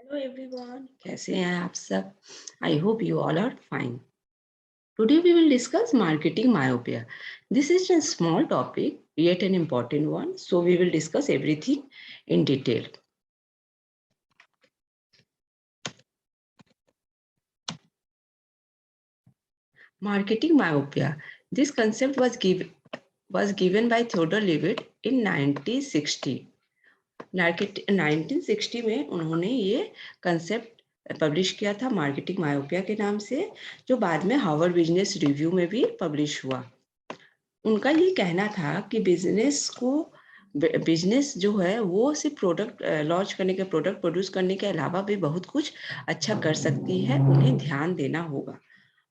Hello everyone, कैसे हैं आप सब? I hope you all are fine. Today we will discuss marketing myopia. This is a small topic, yet an important one. So we will discuss everything in detail. Marketing myopia. This concept was given by Theodore Levitt in 1960. 1960 में उन्होंने ये concept publish किया था marketing myopia के नाम से, जो बाद में हार्वर्ड बिजनेस रिव्यू में भी पब्लिश हुआ। उनका ये कहना था कि बिजनेस जो है वो सिर्फ प्रोडक्ट लॉन्च करने के, प्रोडक्ट प्रोड्यूस करने के अलावा भी बहुत कुछ अच्छा कर सकती है, उन्हें ध्यान देना होगा।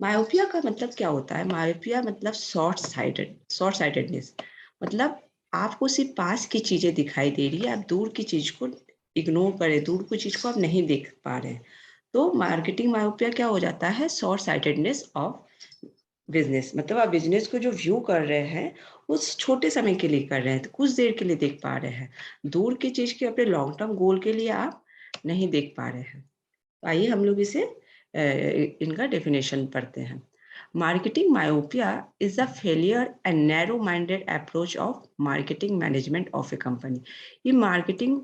मायोपिया का मतलब क्या होता है? मायोपिया मतलब शॉर्ट साइटेडनेस। मतलब आपको सिर्फ पास की चीजें दिखाई दे रही है, आप दूर की चीज को इग्नोर करें, दूर की चीज को आप नहीं देख पा रहे हैं। तो मार्केटिंग मायोपिया क्या हो जाता है? Short sightedness of business. मतलब आप बिजनेस को जो व्यू कर रहे हैं उस छोटे समय के लिए कर रहे हैं, तो कुछ देर के लिए देख पा रहे हैं, दूर की चीज के अपने लॉन्ग टर्म गोल के लिए आप नहीं देख पा रहे हैं। आइए हम लोग इसे इनका डेफिनेशन पढ़ते हैं। Marketing myopia is the failure and narrow minded approach of marketing management of A company. ये मार्केटिंग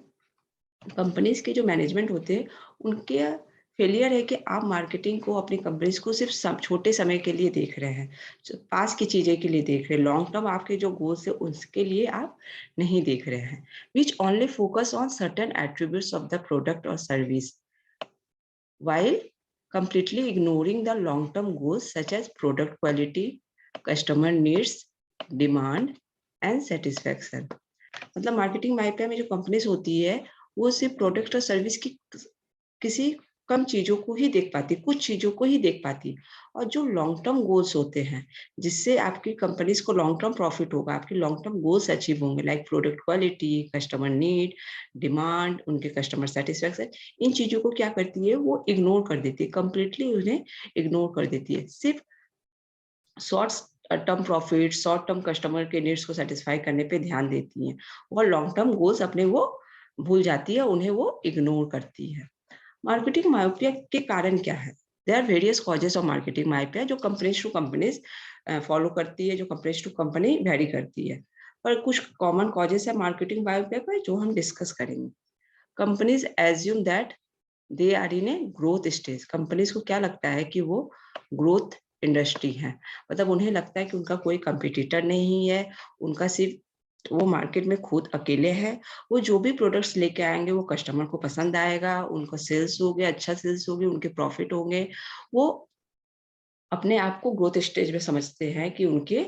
कंपनीज के जो मैनेजमेंट होते हैं उनके फेलियर है कि आप मार्केटिंग को, अपनी कंपनीज को सिर्फ छोटे समय के लिए देख रहे हैं, पास की चीजें के लिए देख रहे हैं, लॉन्ग टर्म आपके जो गोल्स है उसके लिए आप नहीं देख रहे हैं। Which only focus on certain attributes of the product और service while completely ignoring the long-term goals such as product quality, customer needs, demand and satisfaction। मतलब मार्केटिंग माइपिया में जो कंपनीज होती है वो सिर्फ प्रोडक्ट और सर्विस की किसी कम चीजों को ही देख पाती, कुछ चीजों को ही देख पाती, और जो लॉन्ग टर्म गोल्स होते हैं जिससे आपकी कंपनीज को लॉन्ग टर्म प्रॉफिट होगा, आपके लॉन्ग टर्म गोल्स अचीव होंगे, like product quality, customer need, demand, उनके कस्टमर सेटिस्फेक्शन, इन चीजों को क्या करती है? वो इग्नोर कर देती है, कंप्लीटली उन्हें इग्नोर कर देती है। सिर्फ short term profit, short term customer के नीड्स को सेटिस्फाई करने पे ध्यान देती हैं, और लॉन्ग टर्म गोल्स अपने वो भूल जाती है, उन्हें वो इग्नोर करती है। मार्केटिंग मायोपिया के कारण क्या है? There are various causes of marketing myopia, जो कंपनीज टू कंपनीज फॉलो करती है, जो कंपनीज टू कंपनी वेरी करती है, पर कुछ कॉमन कॉजेस है मार्केटिंग मायोपिया का जो हम डिस्कस करेंगे। Companies assume that they are in a growth stage. Companies को क्या लगता है कि वो ग्रोथ इंडस्ट्री है, मतलब उन्हें लगता है कि उनका कोई कंपटीटर नहीं है, उनका सिर्फ वो मार्केट में खुद अकेले हैं। वो जो भी प्रोडक्ट्स लेके आएंगे वो कस्टमर को पसंद आएगा, उनको सेल्स होंगे, अच्छा सेल्स होगी, उनके प्रॉफिट होंगे। वो अपने आप को ग्रोथ स्टेज में समझते हैं कि उनके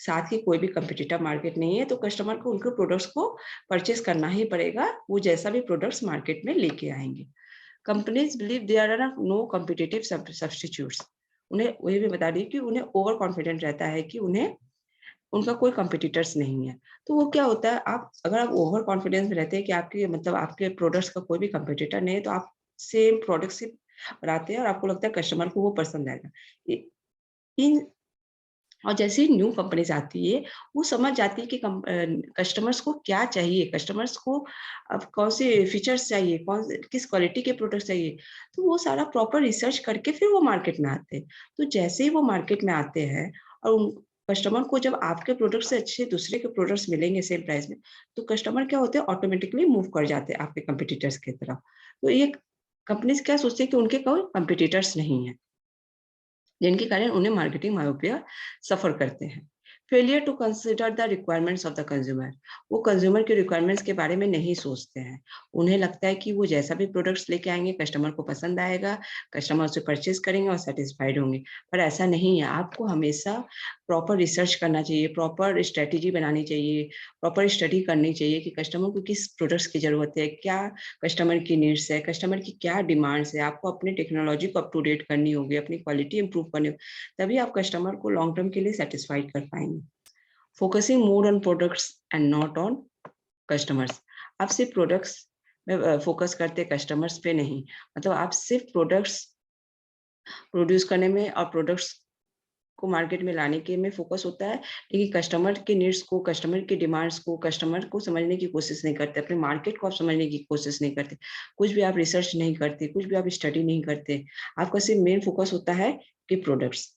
साथ ही कोई भी कंपटीटर मार्केट नहीं है, तो कस्टमर को उनके प्रोडक्ट्स को परचेस करना ही पड़ेगा, वो जैसा भी प्रोडक्ट्स मार्केट में लेके आएंगे। Companies believe there are no competitive substitutes. उन्हें वही भी बता रही कि उन्हें ओवर कॉन्फिडेंट रहता है कि उन्हें उनका कोई कॉम्पिटिटर्स नहीं है। तो वो क्या होता है, आप अगर आप ओवर कॉन्फिडेंस में रहते हैं कि आपके, मतलब आपके प्रोडक्ट्स का कोई भी कॉम्पिटिटर नहीं है, तो आप सेम प्रोडक्ट से बनाते हैं और आपको लगता है कस्टमर को वो पसंद आएगा। इन और जैसे ही न्यू कंपनीज आती है वो समझ जाती है कि कस्टमर्स को क्या चाहिए, कस्टमर्स को अब कौन से फीचर्स चाहिए, किस क्वालिटी के प्रोडक्ट्स चाहिए, तो वो सारा प्रॉपर रिसर्च करके फिर वो मार्केट में आते हैं। तो जैसे ही वो मार्केट में आते हैं और उन कस्टमर को जब आपके प्रोडक्ट से अच्छे दूसरे के प्रोडक्ट्स मिलेंगे सेम प्राइस में, तो कस्टमर क्या होते हैं, ऑटोमेटिकली मूव कर जाते हैं आपके कंपिटिटर्स की तरफ। तो ये कंपनीज क्या सोचती है कि उनके कोई कंपिटिटर्स नहीं है, जिनके कारण उन्हें मार्केटिंग मायोपिया सफर करते हैं। Failure to consider the requirements of the consumer. वो कंज्यूमर के रिक्वायरमेंट्स के बारे में नहीं सोचते हैं। उन्हें लगता है कि वो जैसा भी प्रोडक्ट्स लेके आएंगे कस्टमर को पसंद आएगा, कस्टमर उसे परचेज करेंगे और सेटिस्फाइड होंगे। पर ऐसा नहीं है, आपको हमेशा प्रॉपर रिसर्च करना चाहिए, प्रॉपर स्ट्रेटेजी बनानी चाहिए, प्रॉपर स्टडी करनी चाहिए कि कस्टमर को किस प्रोडक्ट्स की जरूरत है, क्या कस्टमर की नीड्स है, कस्टमर की क्या डिमांड्स है। आपको अपनी टेक्नोलॉजी को अप टू डेट करनी होगी, अपनी क्वालिटी इंप्रूव करनी होगी, तभी आप कस्टमर को लॉन्ग टर्म के लिए सेटिस्फाइड कर पाएंगे। Focusing more on products and not on customers. आप सिर्फ प्रोडक्ट्स में फोकस करते, कस्टमर्स पे नहीं। मतलब आप सिर्फ प्रोडक्ट्स प्रोड्यूस करने में और प्रोडक्ट्स को मार्केट में लाने के में फोकस होता है, लेकिन कस्टमर के नीड्स को, कस्टमर की डिमांड्स को, कस्टमर को समझने की कोशिश नहीं करते, अपने मार्केट को आप समझने की कोशिश नहीं करते, कुछ भी आप रिसर्च नहीं करते, कुछ भी आप स्टडी नहीं करते। आपका सिर्फ मेन फोकस होता है कि products.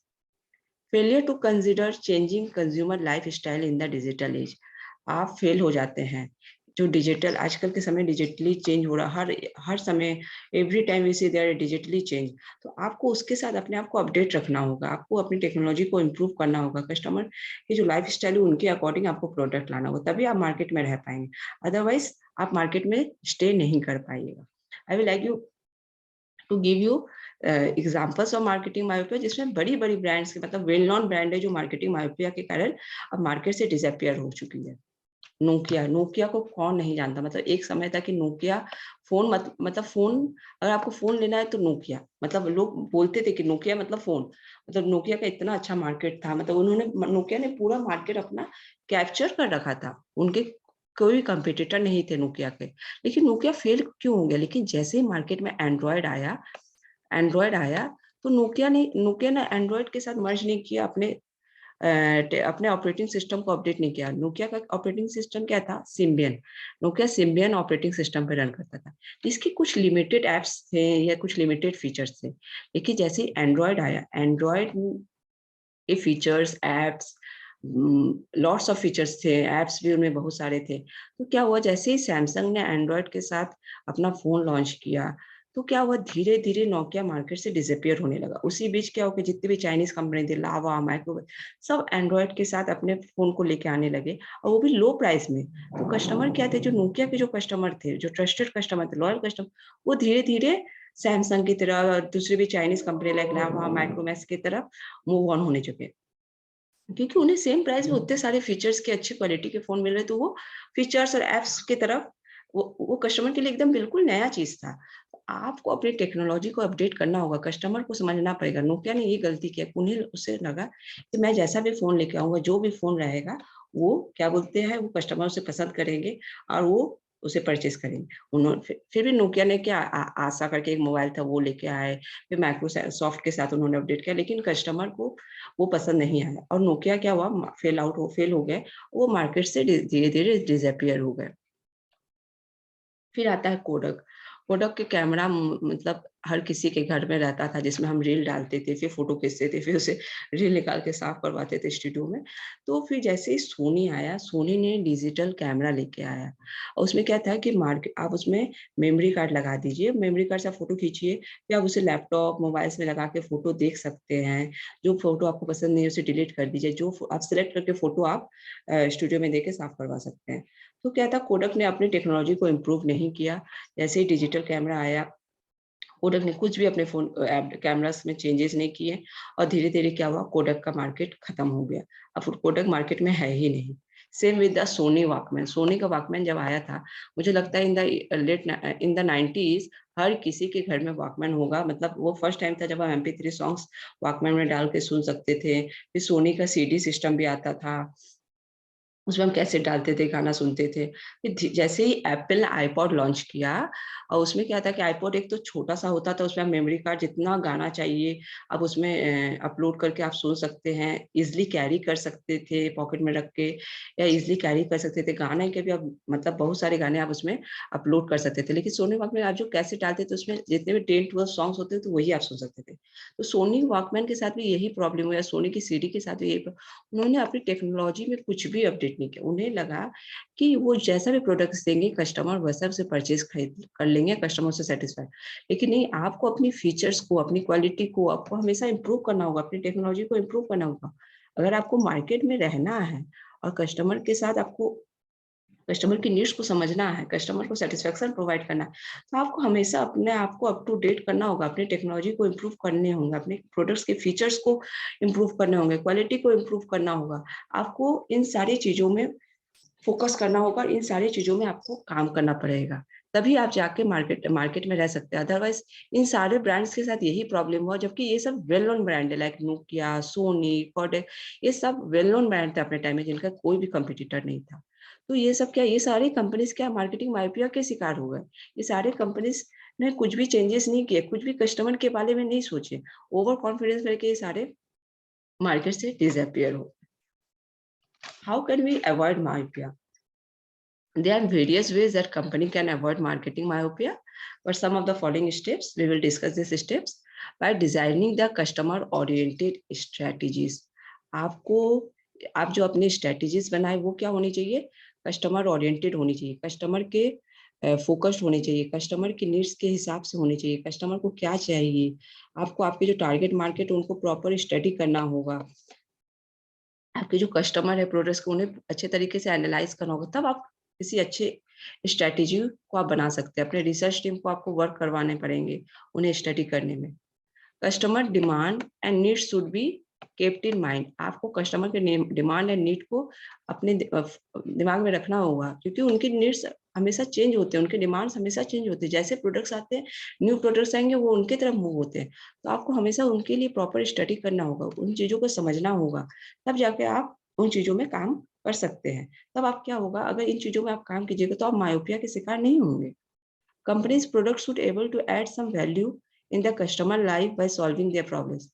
Failure to consider changing consumer lifestyle in the digital age. आप फेल हो जाते हैं। जो डिजिटल आजकल के समय डिजिटली चेंज हो रहा, हर समय every time we see their digitally change. तो आपको उसके साथ अपने आप को अपडेट रखना होगा, आपको अपनी टेक्नोलॉजी को इम्प्रूव करना होगा, कस्टमर की जो लाइफ स्टाइल है उनके अकॉर्डिंग आपको प्रोडक्ट लाना होगा, तभी आप मार्केट में रह पाएंगे। अदरवाइज आप मार्केट में स्टे नहीं कर पाइएगा। I will like you to give you examples of marketing myopia, जिसमें बड़ी बड़ी ब्रांड्स के मतलब वेल नोन ब्रांड है जो मार्केटिंग मायोपिया के कारण अब मार्केट से डिसअपियर हो चुकी है। नोकिया, नोकिया को कौन नहीं जानता, मतलब एक समय था कि नोकिया फोन मतलब फोन, अगर आपको फोन लेना है तो नोकिया, मतलब लोग बोलते थे कि नोकिया मतलब फोन, मतलब नोकिया का इतना अच्छा मार्केट था, मतलब उन्होंने नोकिया ने पूरा मार्केट अपना कैप्चर कर रखा था, उनके कोई कंपटीटर नहीं थे नोकिया के। लेकिन नोकिया फेल क्यों हो गया? लेकिन जैसे ही मार्केट में एंड्रॉयड आया तो नोकिया ने एंड्रॉयड के साथ मर्ज नहीं किया, अपने ऑपरेटिंग सिस्टम को अपडेट नहीं किया। नोकिया का ऑपरेटिंग सिस्टम क्या था? Symbian. Nokia Symbian operating system पे रन करता था, इसके कुछ लिमिटेड एप्स थे या कुछ लिमिटेड फीचर्स थे। लेकिन जैसे एंड्रॉयड आया, एंड्रॉयड के features, apps, lots of features थे, एप्स भी उनमें बहुत सारे थे। तो क्या हुआ, जैसे ही सैमसंग ने एंड्रॉयड के साथ अपना फोन लॉन्च किया, तो क्या हुआ, धीरे धीरे नोकिया मार्केट से डिसअपियर होने लगा। उसी बीच क्या हो गया, जितने भी चाइनीज कंपनी थे, लावा, माइक्रोवेव, सब एंड्रॉयड के साथ अपने फोन को लेके आने लगे, और वो भी लो प्राइस में। तो कस्टमर क्या थे, जो नोकिया के जो कस्टमर थे, जो ट्रस्टेड कस्टमर थे, लॉयल कस्टमर, वो धीरे धीरे सैमसंग की तरफ और दूसरी भी चाइनीज कंपनी लाइक लावा, माइक्रोमैक्स की तरफ मूव ऑन होने चुके, क्योंकि उन्हें सेम प्राइस में उतने सारे फीचर्स के अच्छी क्वालिटी के फोन मिल रहे, तो वो फीचर्स और एप्स की तरफ वो कस्टमर के लिए एकदम बिल्कुल नया चीज था। आपको अपनी टेक्नोलॉजी को अपडेट करना होगा, कस्टमर को समझना पड़ेगा। नोकिया ने ये गलती किया, उन्हें उससे लगा कि मैं जैसा भी फोन लेके आऊंगा, जो भी फोन रहेगा, वो क्या बोलते हैं, वो कस्टमर उसे पसंद करेंगे और वो उसे परचेज करेंगे। उन्होंने फिर भी नोकिया ने क्या आशा करके एक मोबाइल था वो लेके आए, फिर माइक्रोसॉफ्ट के साथ उन्होंने अपडेट किया, लेकिन कस्टमर को वो पसंद नहीं आया, और नोकिया क्या हुआ, फेल हो गए, वो मार्केट से धीरे धीरे डिसअपियर हो गए। फिर आता है कोडक। कोडक के कैमरा मतलब हर किसी के घर में रहता था, जिसमें हम रील डालते थे, फिर फोटो खींचते थे, फिर उसे रील निकाल के साफ करवाते थे स्टूडियो में। तो फिर जैसे ही सोनी आया, सोनी ने डिजिटल कैमरा लेके आया, और उसमें क्या था कि मार्केट, आप उसमें मेमोरी कार्ड लगा दीजिए, मेमोरी कार्ड से आप फोटो खींचिए, फिर आप उसे लैपटॉप मोबाइल्स में लगा के फोटो देख सकते हैं। जो फोटो आपको पसंद नहीं है उसे डिलीट कर दीजिए, जो आप सिलेक्ट करके फोटो आप स्टूडियो में देके साफ करवा सकते हैं। तो क्या था, कोडक ने अपनी टेक्नोलॉजी को इम्प्रूव नहीं किया। जैसे ही डिजिटल कैमरा आया, कोडक ने कुछ भी अपने फोन कैमरास में चेंजेस नहीं किए, और धीरे धीरे क्या हुआ, कोडक का मार्केट खत्म हो गया। अब कोडक मार्केट में है ही नहीं। Same with the Sony Walkman. Sony का वॉकमैन जब आया था, मुझे लगता है इन द 90s हर किसी के घर में वॉकमैन होगा, मतलब वो फर्स्ट टाइम था जब हम MP3 सॉन्ग्स वॉकमैन में डाल के सुन सकते थे। फिर सोनी का CD सिस्टम भी आता था, उसमें हम कैसेट डालते थे, गाना सुनते थे। फिर जैसे ही एप्पल ने आईपॉड लॉन्च किया, और उसमें क्या था कि आईपॉड एक तो छोटा सा होता था, उसमें मेमोरी कार्ड जितना गाना चाहिए अब उसमें अपलोड करके आप सुन सकते हैं, इजिली कैरी कर सकते थे पॉकेट में रख के, या इजिली कैरी कर सकते थे गाने के भी। अब मतलब बहुत सारे गाने आप उसमें अपलोड कर सकते थे। लेकिन सोनी वॉकमैन आप जो कैसेट डालते थे, उसमें जितने भी 10-12 सॉन्ग्स होते थे, तो वही आप सुन सकते थे। तो सोनी वॉकमैन के साथ भी यही प्रॉब्लम हुआ, सोनी की CD के साथ भी यही। उन्होंने अपनी टेक्नोलॉजी में कुछ भी अपडेट नहीं किया। उन्हें लगा कि वो जैसा भी प्रोडक्ट्स देंगे, कस्टमर वैसा उसे परचेज खरीद कर लेंगे, कस्टमर से सेटिस्फाइड। लेकिन नहीं, आपको अपनी फीचर्स को, अपनी क्वालिटी को आपको हमेशा इंप्रूव करना होगा, अपनी टेक्नोलॉजी को इंप्रूव करना होगा। अगर आपको मार्केट में रहना है और कस्टमर के साथ आपको कस्टमर की नीड्स को समझना है, कस्टमर को सेटिस्फेक्शन प्रोवाइड करना है, तो आपको हमेशा अपने आप को अप टू डेट करना होगा, अपनी टेक्नोलॉजी को इम्प्रूव करने होंगे, अपने प्रोडक्ट्स के फीचर्स को इम्प्रूव करने होंगे, क्वालिटी को इम्प्रूव करना होगा। आपको इन सारी चीजों में फोकस करना होगा, इन सारी चीजों में आपको काम करना पड़ेगा, तभी आप जाके मार्केट मार्केट में रह सकते हैं। अदरवाइज इन सारे ब्रांड्स के साथ यही प्रॉब्लम हुआ, जबकि ये सब वेल नोन ब्रांड है, लाइक नोकिया, सोनी, कोडेक, ये सब वेल नोन ब्रांड थे अपने टाइम में, जिनका कोई भी कंपटीटर नहीं था। तो ये सब क्या, ये सारी कंपनीज क्या मार्केटिंग माइपिया के शिकार हो गए। ये सारे कंपनीज ने कुछ भी चेंजेस नहीं किए, कुछ भी कस्टमर के बारे में नहीं सोचे, ओवर कॉन्फिडेंस करके ये सारे मार्केट से डिसअपियर हो। How can we avoid myopia? There are various ways that company can avoid marketing myopia, but some of the following steps, we will discuss these steps by designing the customer oriented strategies. आपको आप जो अपनी strategies बनाए वो क्या होनी चाहिए? Customer oriented होनी चाहिए, कस्टमर के फोकस्ड होने चाहिए, कस्टमर की नीड्स के हिसाब से होनी चाहिए, कस्टमर को क्या चाहिए, आपको आपके जो टारगेट मार्केट उनको प्रॉपर स्टडी करना होगा, आपके जो कस्टमर है प्रोडक्ट्स को उन्हें अच्छे तरीके से एनालाइज करना होगा, तब आप किसी अच्छे स्ट्रेटेजी को आप बना सकते हैं। अपने रिसर्च टीम को आपको वर्क करवाने पड़ेंगे उन्हें स्टडी करने में। Customer demand and need should be kept in mind. आपको कस्टमर के डिमांड एंड नीड को अपने दिमाग में रखना होगा, क्योंकि उनकी नीड्स हमेशा चेंज होते हैं, उनके डिमांड्स हमेशा चेंज होते हैं। जैसे प्रोडक्ट्स आते हैं, न्यू प्रोडक्ट्स आएंगे, वो उनकी तरफ मूव होते हैं। तो आपको हमेशा उनके लिए प्रॉपर स्टडी करना होगा, उन चीजों को समझना होगा, तब जाके आप उन चीजों में काम कर सकते हैं। तब आप क्या होगा, अगर इन चीजों में आप काम कीजिएगा तो आप मायोपिया के शिकार नहीं होंगे। Companies' products should able to add some value in the customer life by solving their problems.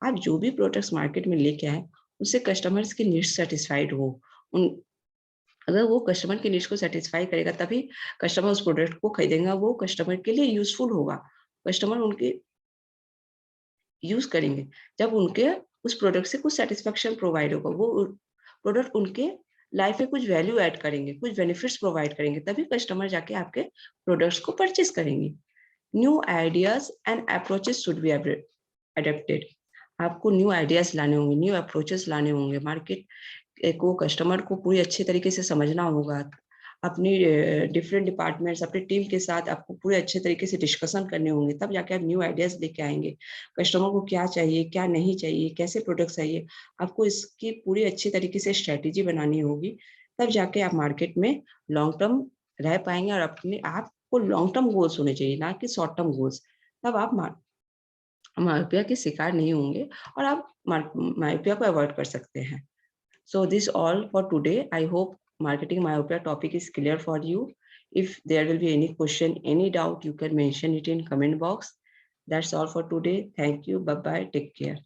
आप जो भी प्रोडक्ट्स मार्केट में लेके आए उससे कस्टमर्स की नीड्स सेटिस्फाइड हो। उन अगर वो कस्टमर की नीड्स को सेटिस्फाई करेगा तभी कस्टमर उस प्रोडक्ट को खरीदेगा, वो कस्टमर के लिए यूजफुल होगा, कस्टमर उनके यूज करेंगे। जब उनके उस प्रोडक्ट से कुछ सेटिस्फेक्शन प्रोवाइड होगा, वो प्रोडक्ट उनके लाइफ में कुछ वैल्यू ऐड करेंगे, कुछ बेनिफिट्स प्रोवाइड करेंगे, तभी कस्टमर जाके आपके प्रोडक्ट्स को परचेज करेंगे। New ideas and approaches should be adapted. आपको न्यू आइडियाज लाने होंगे, न्यू अप्रोचेस लाने होंगे, मार्केट को कस्टमर को पूरी अच्छे तरीके से समझना होगा। अपनी डिफरेंट डिपार्टमेंट्स अपनी टीम के साथ आपको पूरे अच्छे तरीके से डिस्कशन करने होंगे, तब जाके आप न्यू आइडियाज लेके आएंगे। कस्टमर को क्या चाहिए, क्या नहीं चाहिए, कैसे प्रोडक्ट चाहिए, आपको इसकी पूरी अच्छी तरीके से स्ट्रेटेजी बनानी होगी, तब जाके आप मार्केट में लॉन्ग टर्म रह पाएंगे। और अपने आपको लॉन्ग टर्म गोल्स होने चाहिए, ना कि शॉर्ट टर्म गोल्स। तब आप मायोपिया के शिकार नहीं होंगे और आप मायोपिया को अवॉइड कर सकते हैं। So this all for today. I hope marketing myopia topic is clear for you. If there will be any question, any doubt, you can mention it in comment box. That's all for today. Thank you. Bye bye. Take care.